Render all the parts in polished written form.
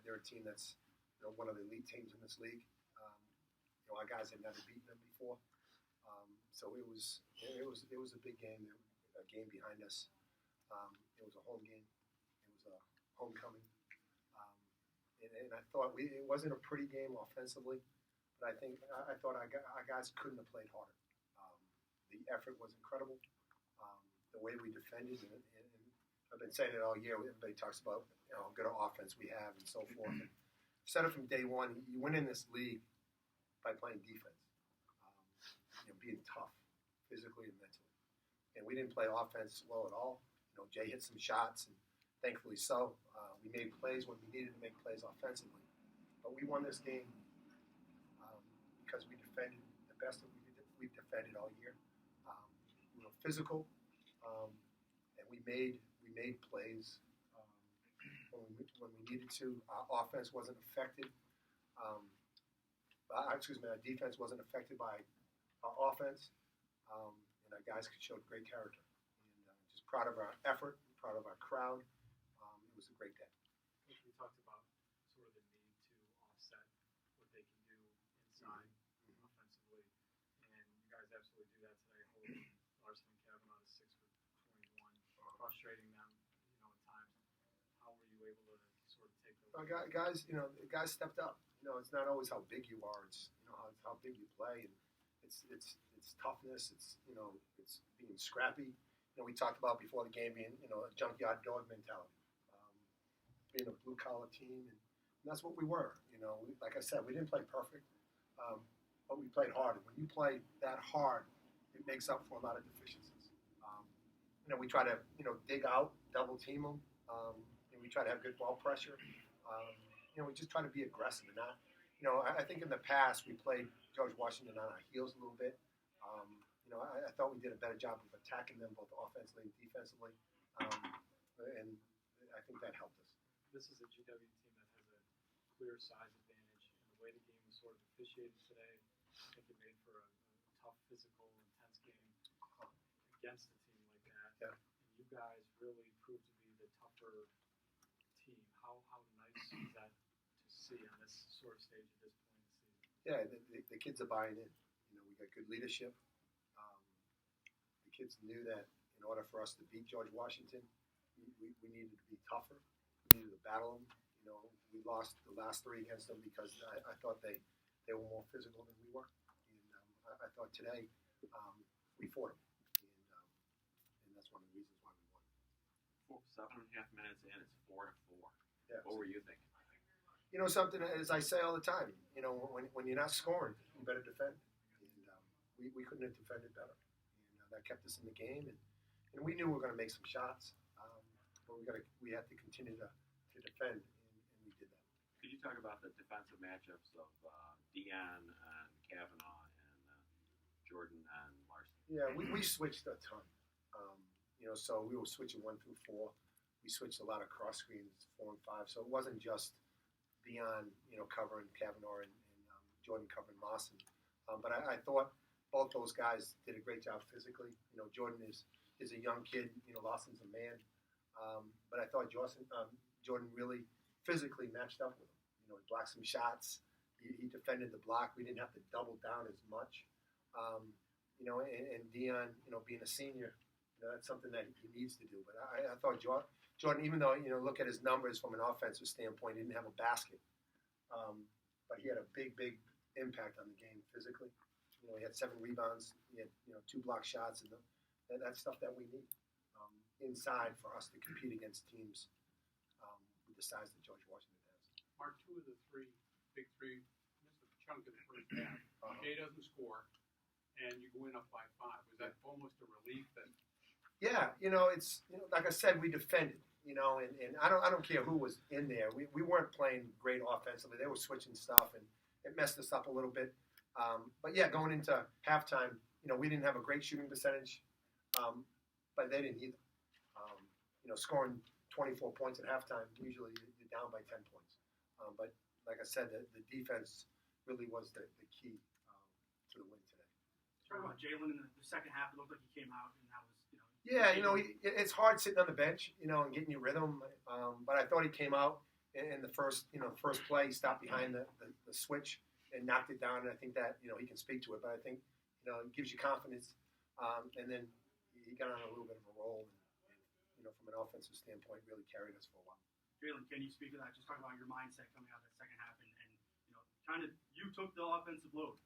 they're a team that's one of the elite teams in this league. Our guys had never beaten them before, so it was a big game. A game behind us. It was a home game. It was a homecoming, and I thought it wasn't a pretty game offensively, but I thought our guys couldn't have played harder. The effort was incredible. The way we defended, and I've been saying it all year. Everybody talks about how good an offense we have and so forth. And said it from day one. You win in this league by playing defense, being tough, physically and mentally. And we didn't play offense well at all. Jay hit some shots, and thankfully so. We made plays when we needed to make plays offensively. But we won this game because we defended the best that we've defended all year. We were physical, and we made plays when we needed to. Our offense wasn't affected. Our defense wasn't affected by our offense, and our guys showed great character. And just proud of our effort, proud of our crowd. It was a great day. We talked about sort of the need to offset what they can do inside offensively, and you guys absolutely do that today. Holding Larson and Kavanaugh to 6 for 21, frustrating them, at times. How were you able to sort of take those? Guys stepped up. It's not always how big you are. It's how big you play, and it's toughness. It's being scrappy. We talked about before the game being a junkyard dog mentality, being a blue collar team, and that's what we were. Like I said, we didn't play perfect, but we played hard. And when you play that hard, it makes up for a lot of deficiencies. We try to dig out, double team them, and we try to have good ball pressure. We just try to be aggressive and not. I think in the past we played George Washington on our heels a little bit. I thought we did a better job of attacking them both offensively and defensively, and I think that helped us. This is a GW team that has a clear size advantage, and the way the game was sort of officiated today, I think it made for a tough, physical, intense game against a team like that. Yeah. And you guys really proved to be the tougher team. How nice is that to see on this sort of stage at this point in the season? Yeah, the kids are buying in. We got good leadership. The kids knew that in order for us to beat George Washington, we needed to be tougher. We needed to battle them. We lost the last 3 against them because I thought they were more physical than we were. And I thought today we fought them. And that's one of the reasons why we won. 7.5 minutes in, it's 4-4. Yeah. What were you thinking? Something, as I say all the time, when you're not scoring, you better defend. And we couldn't have defended better. And that kept us in the game. And we knew we were going to make some shots, but we had to continue to defend, and we did that. Could you talk about the defensive matchups of Dion and Kavanaugh and Jordan and Larson? Yeah, we switched a ton. So we were switching 1 through 4. We switched a lot of cross screens, 4 and 5. So it wasn't just Dion, covering Kavanaugh and Jordan covering Lawson. But I thought both those guys did a great job physically. Jordan is a young kid. Lawson's a man. But I thought Jordan really physically matched up with him. He blocked some shots. He defended the block. We didn't have to double down as much. And Dion, being a senior, that's something that he needs to do. But I thought Jordan, even though, look at his numbers from an offensive standpoint, he didn't have a basket. But he had a big impact on the game physically. He had 7 rebounds. He had, 2 block shots. And that's stuff that we need inside for us to compete against teams with the size that George Washington has. Mark, 2 of the 3, big 3, missed a chunk of the first half. Jay doesn't score, and you go in up by 5. Was that almost a relief that? Yeah, it's like I said, we defended. And I don't care who was in there. We weren't playing great offensively. They were switching stuff, and it messed us up a little bit. But yeah, going into halftime, we didn't have a great shooting percentage, but they didn't either. Scoring 24 points at halftime, usually you're down by 10 points. But like I said, the defense really was the key to the win today. Talk about Jaylen in the second half. It looked like he came out, and that was, Yeah, it's hard sitting on the bench, and getting your rhythm. But I thought he came out in the first play, he stopped behind the switch and knocked it down. And I think that he can speak to it, but I think it gives you confidence. And then he got on a little bit of a roll, and from an offensive standpoint, really carried us for a while. Jaylen, can you speak to that? Just talk about your mindset coming out of that second half, and kind of you took the offensive load.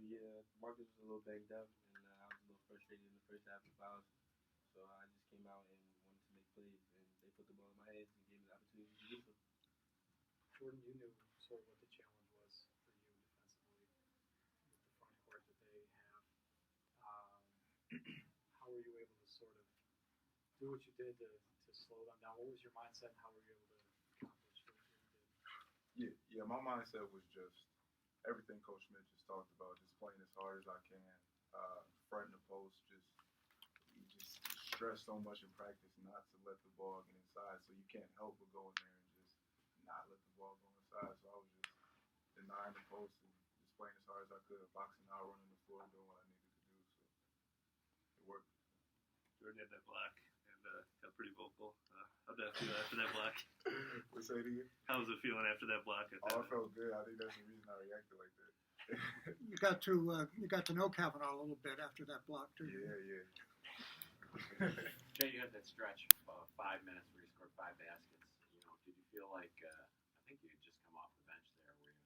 Yeah, Marcus was a little banged up, and I was a little frustrated in the first half of fouls. So I just came out and wanted to make plays, and they put the ball in my hands and gave me the opportunity to do so. Jordan, you knew sort of what the challenge was for you defensively with the front court that they have. How were you able to sort of do what you did to slow them down? What was your mindset, and how were you able to accomplish what you did? Yeah. My mindset was just everything Coach Schmidt just talked about, just playing as hard as I can, fronting the post, just stress so much in practice not to let the ball get inside, so you can't help but go in there and just not let the ball go inside. So I was just denying the post and just playing as hard as I could, boxing out, running the floor, doing what I needed to do. So it worked. Jordan had that block and got pretty vocal. How'd that feel after that block? What's that again? How was it feeling after that block? Oh, I felt good. I think that's the reason I reacted like that. You got to know Kavanaugh a little bit after that block too. Yeah. Jay, you had that stretch of 5 minutes where you scored 5 baskets. Did you feel like I think you had just come off the bench there? Were you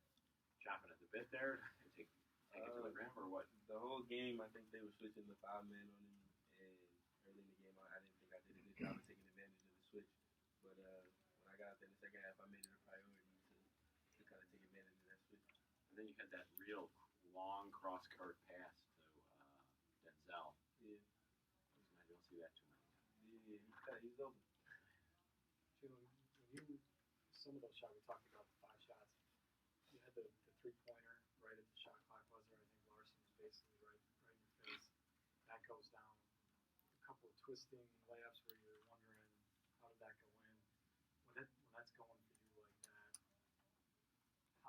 chopping at the bit there and take it to the rim, or what? The whole game, I think they were switching the 5-man on him, and early in the game, I didn't think I did a good job of taking advantage of the switch. But when I got out there in the second half, I made it a priority to kind of take advantage of that switch. And then you had that real long cross-court pass to Denzel. Yeah. I don't see that too many times. Yeah, he's open. Jaylen, some of those shots, we talked about the 5 shots. You had the 3-pointer right at the shot clock buzzer. I think Larson was basically right in your face. That goes down. A couple of twisting layups where you're wondering how did that go in. When that's going for you like that,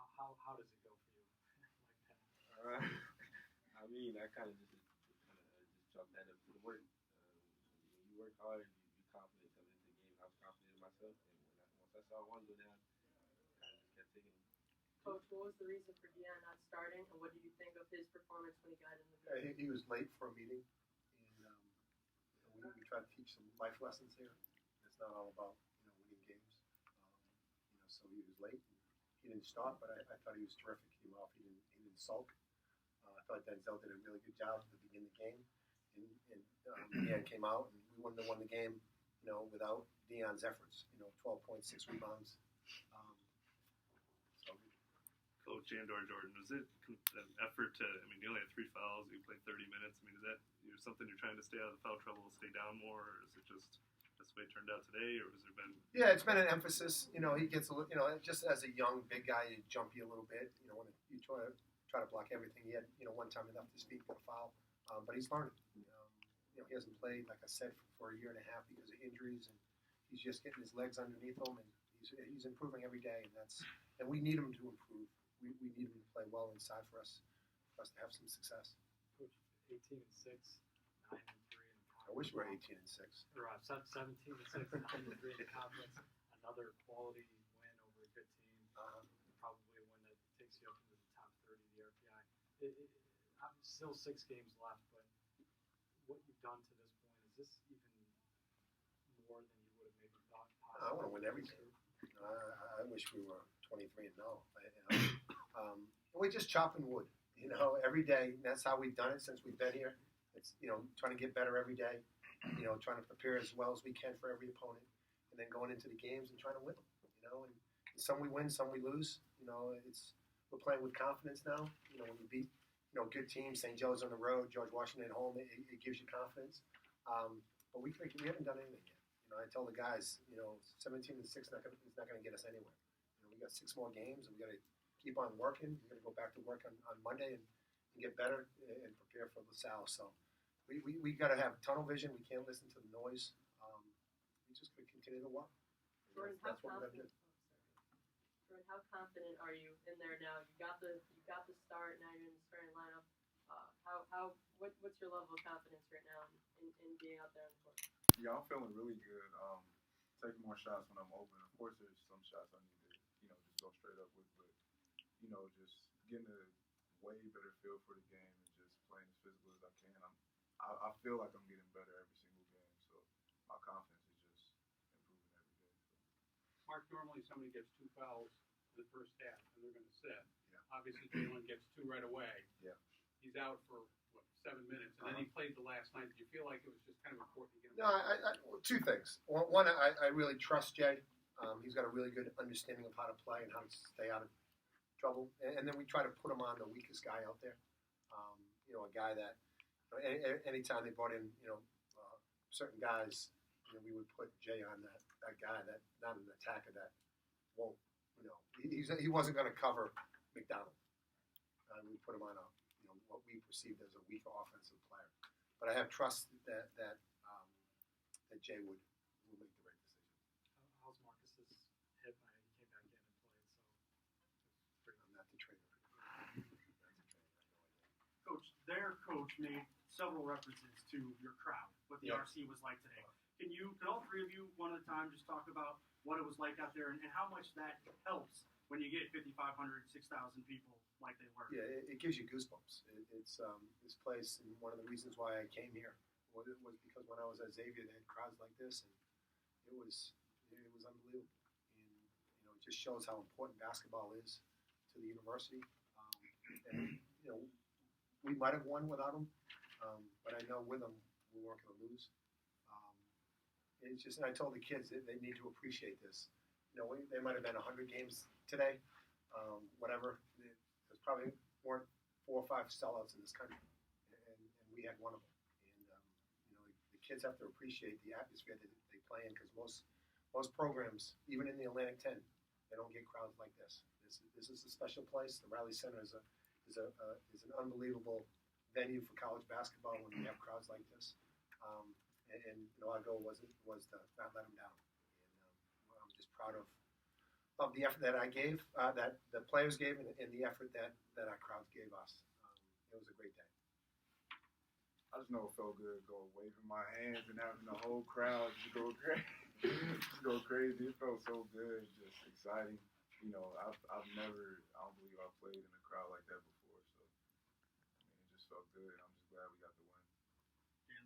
how does it go for you like that? I mean, I kind of just chalk that up to the work. When you work hard, you're confident coming into the game. I was confident in myself, and once I saw one go down, I kind of just kept taking it. Coach, what was the reason for Deion not starting, and what did you think of his performance when he got in the game? He was late for a meeting, and we try to teach some life lessons here. It's not all about winning games. So he was late. He didn't start, but I thought he was terrific. He came off. He didn't sulk. I thought Denzel did a really good job to begin the game, and Deion came out, and we wouldn't have won the game, without Deion's efforts. 12.6 rebounds. Coach and/or Jordan, was it an effort to? I mean, you only had 3 fouls. You played 30 minutes. I mean, is that something you're trying to stay out of the foul trouble, stay down more, or is it just that's the way it turned out today, or has there been? Yeah, it's been an emphasis. He gets a little. Just as a young big guy, you jumpy a little bit. When you try to block everything. He had one time he left his feet for a foul, but he's learning. He hasn't played, like I said, for a year and a half because of injuries, and he's just getting his legs underneath him, and he's improving every day, and we need him to improve. We need him to play well inside for us to have some success. Coach, 18-6, 9-3 in the conference. I wish we were 18-6. Or 17-6, 9-3 in the conference. Another quality win over a good team. Probably a win that takes you up into the top 30 of the RPI. Still 6 games left, but what you've done to this point, is this even more than you would have maybe thought possible? I want to win every game. I wish we were 23-0. We're just chopping wood, every day. And that's how we've done it since we've been here. It's trying to get better every day. Trying to prepare as well as we can for every opponent, and then going into the games and trying to win them. And some we win, some we lose. We're playing with confidence now. When you beat good teams, St. Joe's on the road, George Washington at home, it gives you confidence. But we haven't done anything yet. I tell the guys, 17-6 is not going to get us anywhere. We got 6 more games, and we got to keep on working. We're going to go back to work on Monday and get better and prepare for LaSalle. So we got to have tunnel vision. We can't listen to the noise. We just got to continue to work. Jordan, that's what we're going to do. Jordan, how confident are you in there now? You got the start. Now you're in the starting lineup. What's your level of confidence right now in being out there on the court? Yeah, I'm feeling really good. taking more shots when I'm open. Of course, there's some shots I need to, just go straight up with, but just getting a way better feel for the game and just playing as physical as I can. I feel like I'm getting better every single game, so my confidence is just improving every day. So. Mark, normally somebody gets 2 fouls in the first half, and they're going to sit. Yeah. Obviously, Jaylen gets 2 right away. Yeah. He's out for, 7 minutes, and then he played the last night. Did you feel like it was just kind of important to get him No, well, 2 things. One, I really trust Jay. He's got a really good understanding of how to play and how to stay out of trouble. And then we try to put him on the weakest guy out there. A guy that, anytime they brought in, certain guys, we would put Jay on that guy that, not an attacker that won't, he wasn't going to cover McDonald. We put him on what we perceived as a weaker offensive player. But I have trust that Jay would make the right decision. How's Marcus's hip? He came back in and played, so I'm not the trainer. Coach, their coach made several references to your crowd, what the RC was like today. Can all 3 of you, one at a time, just talk about what it was like out there and how much that helps when you get 5,500, 6,000 people like they were? Yeah, it gives you goosebumps. It's this place, and one of the reasons why I came here was because when I was at Xavier, they had crowds like this, and it was unbelievable. And it just shows how important basketball is to the university. And we might have won without them, but I know with them we weren't going to lose. It's just, and I told the kids that they need to appreciate this. They might have been 100 games today, whatever. There's probably weren't 4 or 5 sellouts in this country, and we had one of them. And the kids have to appreciate the atmosphere that they play in, because most programs, even in the Atlantic 10, they don't get crowds like this. This is a special place. The Riley Center is an unbelievable venue for college basketball when we have crowds like this. And our goal was to not let them down. And I'm just proud of the effort that I gave, that the players gave, and the effort that our crowds gave us. It was a great day. I just know it felt good going waving my hands and having the whole crowd just go crazy. It felt so good, just exciting. I've never, I don't believe I've played in a crowd like that before. So, it just felt good. I'm just glad we got the win. Yeah,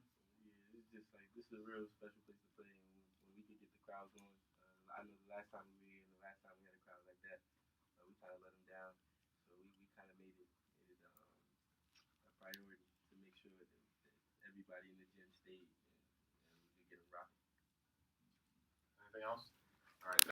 it's just like, this is a real special place to play, and when we can get the crowd going. I know the last time we were here and the last time we had a crowd like that, we kind of let them down. So we kind of made it a priority to make sure that everybody in the gym stayed and we could get them rocking. Anything else? All right.